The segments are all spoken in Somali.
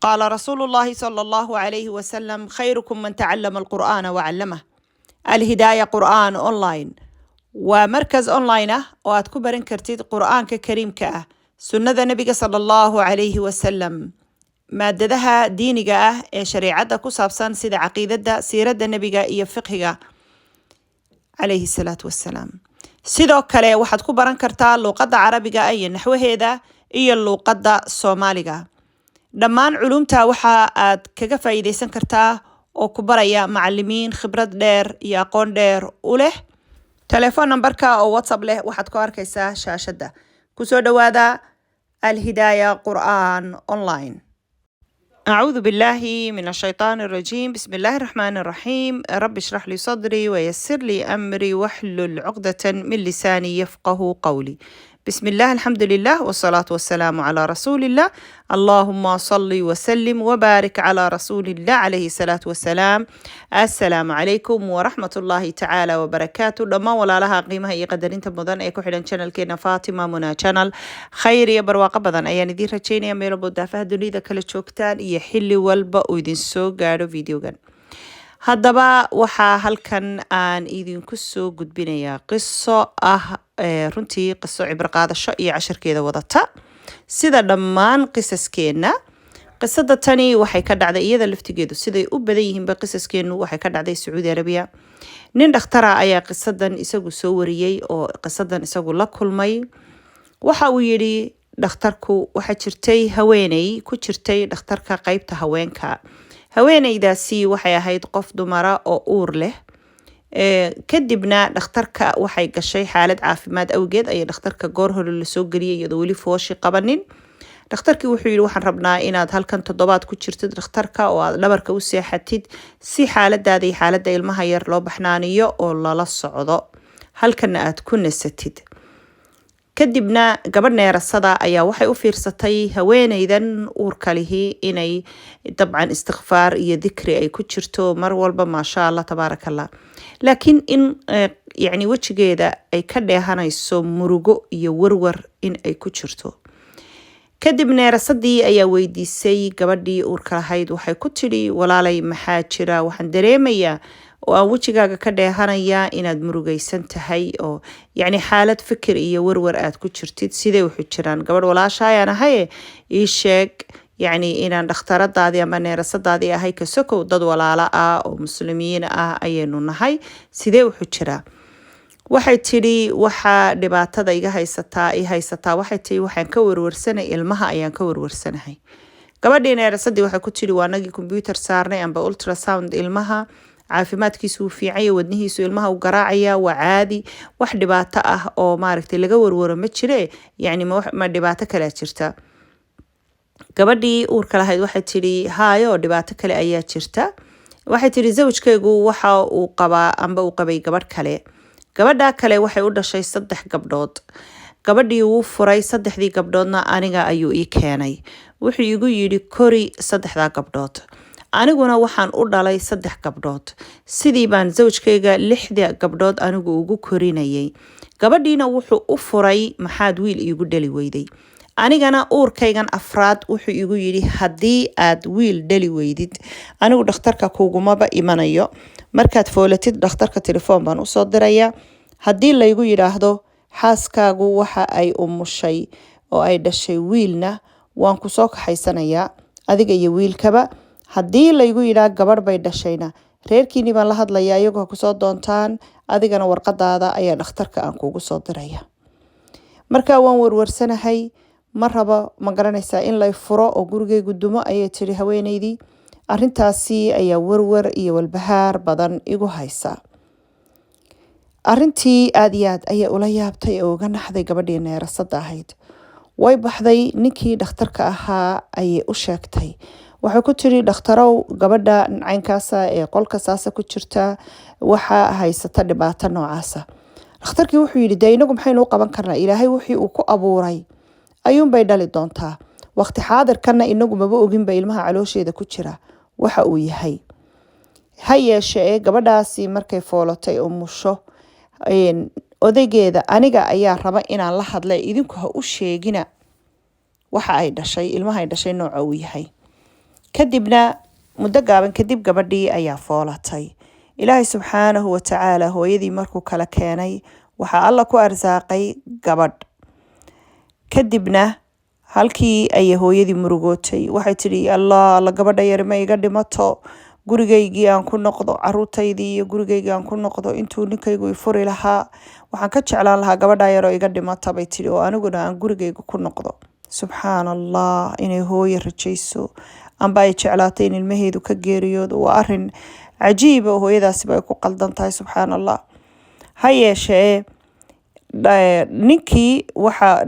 قال رسول الله صلى الله عليه وسلم: خيركم من تعلم القرآن وعلمه. الهداية قرآن أونلاين ومركز أونلاين وأد ku baran kartid qur'aanka kariimka ah, sunnada nebiga sala allahu calayhi wasalam, maadadaha diiniga ah ee shareecada ku saabsan sida caqiidada, siiradda nebiga iyo fiqhiga calayhi salaatu wassalaam. sidoo kale waxaad ku baran kartaa luuqadda carabiga iyo naxwaheeda iyo luuqadda soomaaliga. dhammaan culumta waxa aad kaga faa'iideysan kartaa oo ku baraya macallimiin khibrad dheer iyo aqoon dheer u leh. telefoon nambarka oo whatsapp leh waxaad ku arkaysaa shaashadda. kusoo dhawaada الهداية قرآن أونلاين. أعوذ بالله من الشيطان الرجيم. بسم الله الرحمن الرحيم. رب اشرح لي صدري ويسر لي أمري واحلل عقدة من لساني يفقه قولي. بسم الله الحمد لله والصلاة والسلام على رسول الله. اللهم صل وسلم وبارك على رسول الله عليه الصلاة والسلام. السلام عليكم ورحمة الله تعالى وبركاته. لما ولا لها قيمة هي قدرين تبضان أي كحيلا channel كينا فاطمة منا channel خير يا برواقة بدن أيان دي رجيني يا ميرو بودا فهدوني ذا كلا شوكتان يحلي والبا ويدين سو قارو فيديو جان. haddaba waxaa halkan aan idinku soo gudbinayaa qiso runtii qiso cibro qaadasho iyo casharkeeda wadata sida dhammaan qisaskeena. qisada tani waxay ka dhacday iyada laftigeedu siday u badan yihiinba qisaskeenu waxay ka dhacday Sacuudi Arabiya. nin dhakhtara ayaa qisadan isagu soo wariyay oo qisadan isagu la kulmay. waxa uu yiri dhakhtarku waxa jirtay haweeney ku jirtay dhakhtarka qaybta haweenka. haweeneydaasi waxay ahayd qof dumara oo uur leh. kadibna dhakhtarka waxay gashay xaalad caafimaad awgeed ayay dhakhtarka goor hore la soo geliyay iyadoo weli fooshi qabanin. dhakhtarkii wuxuu yiri waxaan rabnaa inaad halkan 7 ku jirtid dhakhtarka oo aad dhabarka u seexatid si xaaladaada iyo xaaladda ilmaha yar loo baxnaaniyo oo lala socdo halkana aad ku nasatid. kadibna gabadh neerasada ayaa waxay u fiirsatay haweeneydan uurka lihi inay dabcan istighfaar iyo dhikri ay ku jirto mar walba maasha Allah tabaarakallah, laakiin in yani wajigeeda ay ka dheehanayso murugo iyo warwar in ay ku jirto. kadib neerasadii ayaa weydiisay gabadhii uurka lahayd, waxay ku tiri walaalay maxaa jira, waxaan dareemayaa oo aan wajigaaga ka dheehanayaa inaad murugaysan tahay oo yani xaalad fikir iyo warwar aad ku jirtid, sidee wuxuu jiraan gabadh walaasha ayaan ahay ii sheeg yani inaan dhakhtaradaadii ama neerasadaadii ahay ka sokow dad walaalo ah oo muslimiin ah ayaynu nahay, sidee wuxuu jiraa. waxay tiri waxa dhibaatada iga haysataa waxay tiri waxaan ka warwarsanay ilmaha ayaan ka warwarsanahay. gabadhii neerasadii waxay ku tiri waa nagii computer saarnay amba ultrasound ilmaha caafimaadkiisu fiicay, wadnihiisu ilmaha u garaacaya waa caadi, wax dhibaato ah oo maaragtay laga warwaro ma jire, yani ma dhibaato kale jirta. gabadhii uurka lahayd waxay tiri haayo dhibaato kale ayaa jirta. waxay tiri zawjkaygu waxa uu qabaa amba uu qabay gabadh kale. gabadha kale waxay u dhashay 3 gabdhood. gabadhii wuu furay 3dii gabdhoodna aniga ayuu ii keenay. wuxuu igu yiri kori 3 gabdhood. aniguna waxaan u dhalay 3 gabdhood. sidii baan zawjkayga 6 gabdhood anigu ugu korinayay. gabadhiina wuxuu u furay maxaad wiil iigu dhali weyday. anigana uurkaygan afraad wuxuu igu yiri haddii aad wiil dhali weydid anigu dhakhtarka kugumaba imanayo, markaad foolatid dhakhtarka telefoon baan usoo diraya. haddii laygu yidhaahdo xaaskaagu waxa ay umushay oo ay dhashay wiilna waan kusoo kaxaysanayaa adiga iyo wiilkaba. haddii laygu yidhaa gabadh bay dhashayna reerkiini baan la hadlayaa iyagoo kusoo doontaan, adigana warqadaada ayaa dhakhtarka aan kugu soo diraya. markaa waan warwarsanahay, ma rabo ma garanaysaa in lay furo oo gurigaygu dumo ayay tiri haweeneydii. arrintaasi ayaa warwar iyo walbahaar badan igu haysa. arrintii aad iyo aad ayaa ula yaabtay oo uga naxday gabadhii neerasada ahayd. way baxday ninkii dhakhtarka ahaa ayay u sheegtay. waxay ku tiri dhakhtarow gabadha caynkaasa ee qolka saasa ku jirta waxa haysata dhibaato noocaasa. dhakhtarkii wuxuu yiri de inagu maxaynu u qaban karnaa, ilaahay wixii uu ku abuuray ayuun bay dhali doontaa. waqti xaadirkana inagu maba ogin ba ilmaha caloosheeda ku jira waxa uu yahay. ha yeeshee gabadhaasi markay foolatay umusho odaygeeda aniga ayaa raba inaan la hadlay, idinku ha u sheegina waxa ay dhashay ilmaha ay dhashay nooca uu yahay. kadibna muddo gaaban kadib gabadhii ayaa foolatay. Ilaahay subxaanahu wa tacaala hooyadii markuu kala keenay waxaa alla ku arsaaqay gabadh. kadibna halkii ayay hooyadii murugootay. waxay tidhi alla gabadha yar ma iga dhimato, gurigaygii aan ku noqdo, caruurtaydii iyo gurigaygii aan ku noqdo, intuu ninkaygu i furi lahaa waxaan ka jeclaan lahaa gabadha yar oo iga dhimata bay tidhi, oo aniguna aan gurigayga ku noqdo. subxaan allah, inay hooyo rajayso amba ay jeclaatay in ilmaheedu ka geeriyoodo waa arin cajiib oo hooyadaasiba ay ku qaldan tahay. subxaan allah. ha yeeshee ninkii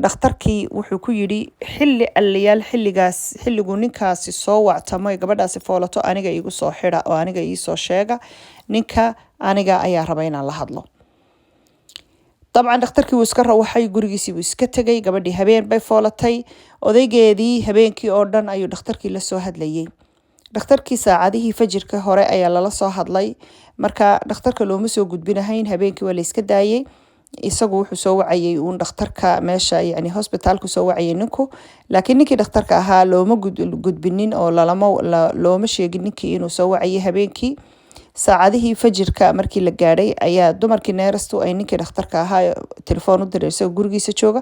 dhakhtarkii wuxuu ku yidhi xilli allayaal xilliguu ninkaasi soo wactamo ee gabadhaasi foolato aniga igu soo xidha oo aniga iisoo sheega, ninka aniga ayaa raba inaan la hadlo. dabcan dhakhtarkii wuu iska rawaxay, gurigiisii wuu iska tegay. gabadhii habeen bay foolatay. odaygeedii habeenkii oo dhan ayuu dhakhtarkii la soo hadlayay. dhakhtarkii saacadihii fajirka hore ayaa lala soo hadlay, marka dhakhtarka looma soo gudbinahayn. habeenkii waa la iska daayay. isagu wuxuu soo wacayay uun dhakhtarka meesha yani hospitaalku soo wacayay ninku, laakiin ninkii dhakhtarka ahaa looma gudbinin oo looma sheegin ninkii inuu soo wacayay habeenkii. saacadihii fajirka markii la gaadhay ayaa dumarkii neerastu ay ninkii dhakhtarka ahaa telefoon u diray isagoo gurigiisa jooga.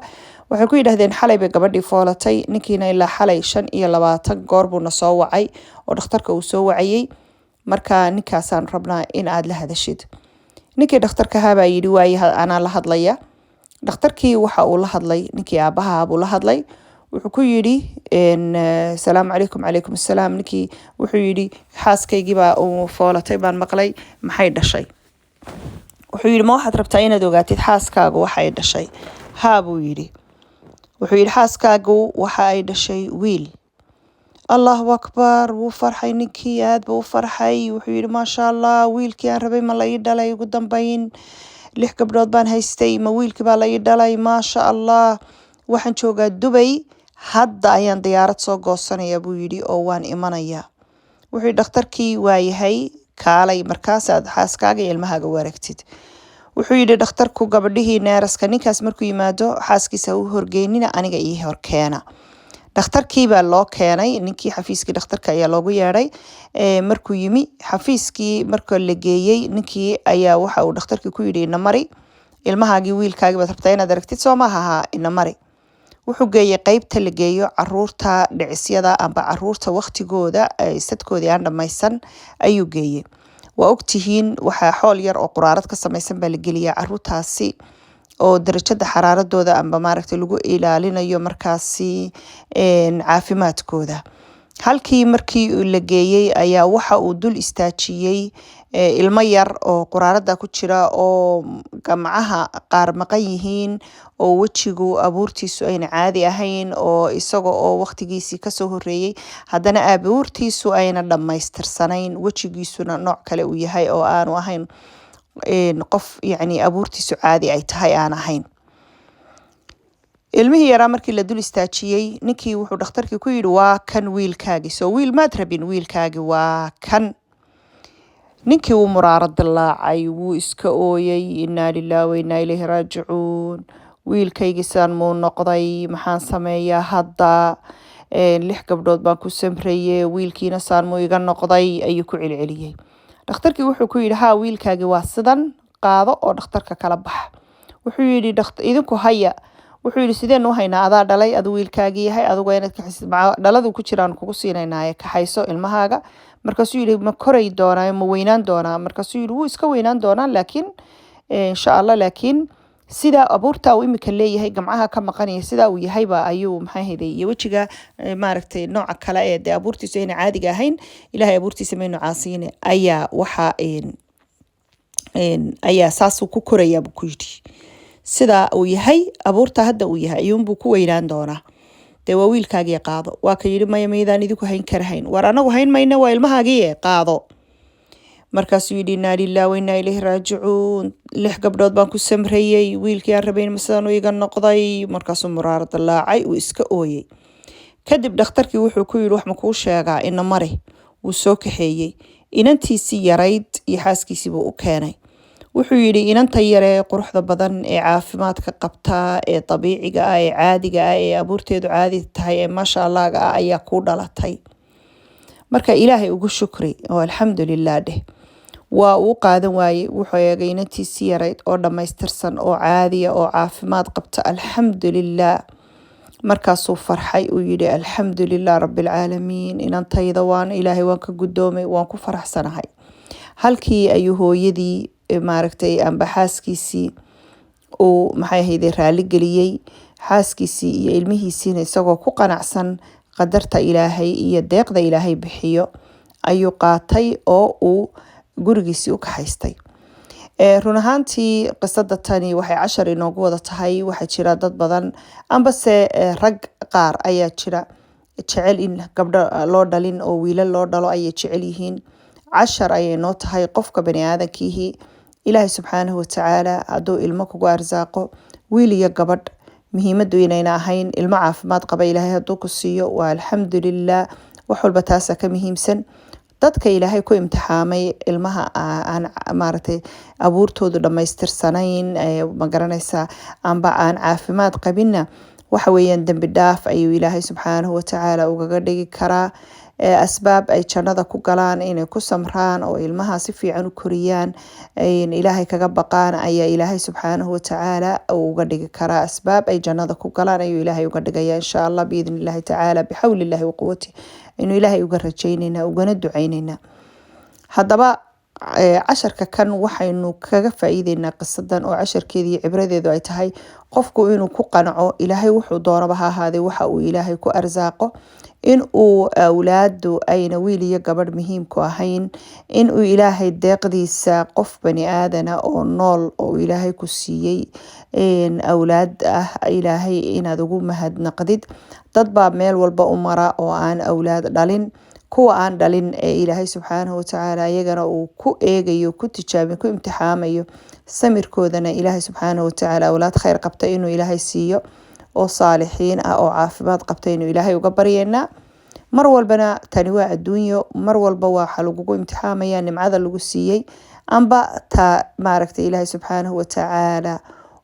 waxay ku yidhaahdeen xalay bay gabadhii foolatay, ninkiina ilaa xalay 25 goor buuna soo wacay oo dhakhtarka uu soo wacayay, marka ninkaasaan rabnaa in aad la hadashid. ninkii dhakhtarka ahaa baa yidhi waaye anaa la hadlaya. dhakhtarkii waxa uu la hadlay ninkii aabbaha buu la hadlay. wuxuu ku yidhi salaamu calaykum. calaykum assalaam. ninkii wuxuu yidhi xaaskaygii baa uu foolatay baan maqlay, maxay dhashay? wuxuu yidhi ma waxaad rabtaa inaad ogaatid xaaskaagu waxa ay dhashay? haa buu yidhi. wuxuu yidhi xaaskaagu waxa ay dhashay wiil. allahu akbar. wuu farxay ninkii, aad buu u farxay. wuxuu yidhi maasha allah, wiilkii aan rabay ma la ii dhalay ugu dambeyn? 6 gabdhood baan haystay, ma wiilkii baa la ii dhalay? maasha allah. waxaan joogaa Dubay, hadda ayaan diyaarad soo goosanaya buu yidhi oo waan imanaya. wuxuu yidhi dhakhtarkii waa yahay, kaalay markaasaad xaaskaaga iyo ilmahaaga u aragtid. wuxuu yidhi dhakhtarku gabadhihii neeraska ninkaas markuu yimaado xaaskiisa u horgeynina, aniga ii horkeena. dhakhtarkii baa loo keenay. ninkii xafiiskii dhakhtarka ayaa loogu yeedhay. markuu yimi xafiiskii marka la geeyey, ninkii ayaa waxa uu dhakhtarkii ku yidhi ina mari, ilmahaagii wiilkaagii baad rabtaa inaad aragtid soo maaha? haa, ina mari. wuxuu geeyey qeybta la geeyo caruurta dhicisyada amba caruurta waqtigooda sadkoodii aan dhammaysan ayuu geeyey. waa ogtihiin waxaa xool yar oo quraarad ka samaysan baa la geliyaa caruurtaasi oo darajada xaraaradooda amba maaragtay lagu ilaalinayo markaasi caafimaadkooda. halkii markii la geeyey ayaa waxa uu dul istaajiyey ilmo yar oo quraarada ku jira oo gamcaha qaar maqan yihiin, oo wejigu abuurtiisu ayna caadi ahayn, oo isaga oo waqtigiisii kasoo horeeyey haddana abuurtiisu ayna dhammaystirsanayn, wejigiisuna nooc kale uu yahay oo aanu ahayn qof yani abuurtiisu caadi ay tahay aan ahayn. ilmihii yaraa markii la dul istaajiyey, ninkii wuxuu dhakhtarkii ku yidhi waa kan wiilkaagii, soo wiil maad rabin? wiilkaagii waa kan. ninkii wuu muraaro dilaacay, wuu iska ooyey. inaa lillahi wa inaa ilayhi raajicuun. wiilkaygii saan muu noqday, maxaan sameeyaa hadda? 6 gabdhood baan ku samreeye, wiilkiina saan muu iga noqday ayuu ku celceliyey. dhakhtarkii wuxuu ku yidhi haa, wiilkaagii waa sidan, qaado oo dhakhtarka kala bax. wuxuu yidhi idinku haya. wuxuu yidhi sideen u haynaa? adaa dhalay, adu wiilkaagii yahay, adigu inaad kaxaysid dhaladu ku jiraan kugu siinaynaaye kaxayso ilmahaaga. markaasuu yidhi ma koray doonaa, ma weynaan doonaa? markaasuu yidhi wuu iska weynaan doonaa, laakiin insha allah, laakiin sidaa abuurta uu imika leeyahay, gamcaha ka maqanaya sidaa uu yahayba ayuu maxaa heday, iyo wejiga maaragtay nooca kale ee dee abuurtiisu ayna caadiga ahayn, ilaahay abuurtiisa maynu caasiine ayaa waxa ayaa saasuu ku korayaa buu ku yidhi. sidaa uu yahay abuurta hadda uu yahay ayuunbuu ku weynaan doonaa. dee waa wiilkaagii qaado. waa ka yidhi maya maydaan idinku hayn karahayn. war anagu hayn mayna, waa ilmahaagii qaado. markaasuu yidhi inaa lillahi wa inaa ilayhi raajicuun. 6 gabdhood baan ku samreeyey, wiilkii aan rabayn masidaan u iga noqday. markaasuu muraaro dilaacay, uu iska ooyey. kadib dhakhtarkii wuxuu ku yidhi wax ma kuu sheegaa? ina mari. wuu soo kaxeeyey. inantiisii yarayd iyo xaaskiisii buu u keenay. wuxuu yidhi inanta yare quruxda badan ee caafimaadka qabta ee dabiiciga ah ee caadiga ah ee abuurteedu caadi tahay ee maasha allah ah ayaa kuu dhalatay. marka ilaahay ugu shukri oo alxamdulilah dheh. waa uu qaadan waayey, wuxuu eegay inantiisii yarayd oo dhammaystirsan oo caadiya oo caafimaad qabta, alxamdulilah. markaasuu farxay, uu yidhi alxamdulilah rabbilcaalamiin, inantayda ilaahay waan ka guddoomay, waan ku faraxsanahay. halkii ayuu hooyadii maaragtay amba xaaskiisii uu raali geliyey, xaaskiisii iyo ilmihiisiina isagoo ku qanacsan qadarta ilaahay iyo deeqda ilaahay bixiyo ayuu qaatay oo uu gurigiisii u kaxaystay. run ahaantii qisada tani waxay cashar inoogu wada tahay. waxaa jira dad badan ambase rag qaar ayaa jira jecel in gabdho loo dhalin oo wiilal loo dhalo ayay jecel yihiin. cashar ayay noo tahay qofka bani aadankiihii. ilaahay subxaanahu watacaala hadduu ilmo kugu arsaaqo, wiil iyo gabadh, muhiimadu inayna ahayn ilmo caafimaad qaba ilaahay hadduu ku siiyo, waa alxamdulilah. wax walba taasa ka muhiimsan. dadka ilaahay ku imtixaamay ilmaha aan abuurtoodu dhammaystirsanayn, magaranaysaa, amba aan caafimaad qabinna, waxa weeyaan dembi dhaaf ayuu ilaahay subxaanahu watacaala ugaga dhigi karaa. asbaab ay jannada ku galaan, inay ku samraan oo ilmaha si fiican u koriyaan, ilaahay kaga baqaan, ayaa ilaahay subxaanahu watacaala uga dhigi karaa. asbaab ay jannada ku galaan ayuu ilaahay uga dhigaya insha allah biidni illaahi tacaala, bixawli illaahi waqwati. inuu ilaahay uga rajaynayna, ugana ducaynayna. haddaba casharka kan waxaynu kaga faa'iideynaa qisadan oo casharkeedii cibradeedu ay tahay qofku inuu ku qanco ilaahay wuxuu doonaba ha ahaadee waxa uu ilaahay ku arsaaqo, in uu awlaadu ayna wiil iyo gabadh muhiimku ahayn, in uu ilaahay deeqdiisa qof bani aadana oo nool oo ilaahay ku siiyey awlaad ah ilaahay inaad ugu mahadnaqdid. dad baa meel walba u mara oo aan awlaad dhalin. kuwa aan dhalin ee ilaahay subxaanahu watacaala iyagana uu ku eegayo, ku tijaabin, ku imtixaamayo samirkoodana ilaahay subxaanahu watacaala awlaad khayr qabta inuu ilaahay siiyo oo saalixiin ah oo caafimaad qabta inuu ilaahay uga baryeynaa. mar walbana tani waa adduunyo, mar walba waxa lagugu imtixaamaya nimcada lagu siiyey amba ta ilaahay subxaanahu watacaala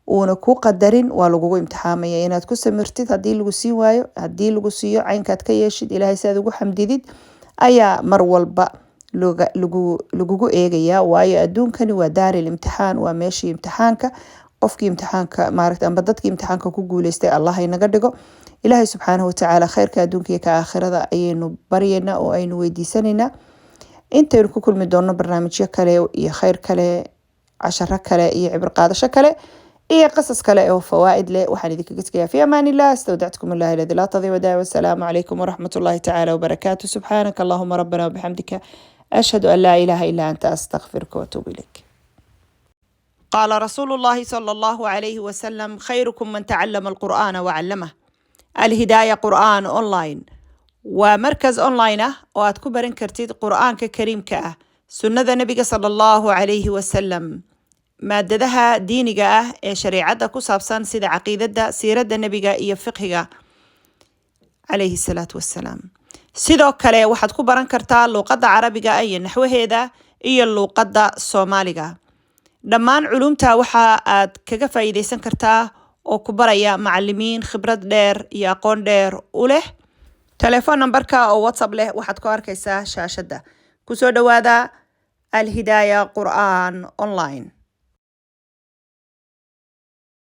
uuna ku qadarin waa lagugu imtixaamaya inaad ku samirtid. haddii lagu siin waayo, haddii lagu siiyo, caynkaad ka yeeshid, ilaahay si aad ugu xamdidid ayaa mar walba lagugu eegaya. waayo adduunkani waa daaril imtixaan, waa meeshii imtixaanka. qofkii imtixaanka amba dadkii imtixaanka ku guuleystay allah inaga dhigo. ilaahay subxaanahu watacaala khayrka adduunka iyo ka aakhirada ayaynu baryeynaa oo aynu weydiisanaynaa. intaynu ku kulmi doono barnaamijyo kale iyo khayr kale, casharo kale iyo cibr qaadasho kale iyo qisas kale oo fawaa'id leh, waxaan idinkaga tegayaa fi amaan illah. astawdactukum allahi alladhi laa tadii wadaa'i. wassalaamu calaykum waraxmatullahi tacaala wabarakaatu. subxaanaka allahuma rabbana wabixamdika ashhadu an laa ilaaha illaa anta astaghfiruka waatuubu ilayk. قال رسول الله صلى الله عليه وسلم خيركم من تعلم القرآن وعلمه. الهداية قرآن أونلاين ومركز أونلاين وأد ku baran kartid qur'aanka kariimka ah, sunnada nabiga صلى الله عليه وسلم, maadadaha diiniga ah ee shariicada ku saabsan sida caqiidada, siirada nabiga iyo fiqhiga عليه الصلاة والسلام. sidoo kale waxaad ku baran kartaa luqadda carabiga iyo naxwaheeda iyo luqadda Soomaaliga. dhammaan culumta waxa aad kaga faa'iideysan kartaa oo ku baraya macallimiin khibrad dheer iyo aqoon dheer u leh. telefoon nambarka oo WhatsApp leh waxaad ku arkaysaa shaashada. ku soo dhawaada Al Hidayah Qur'an Online.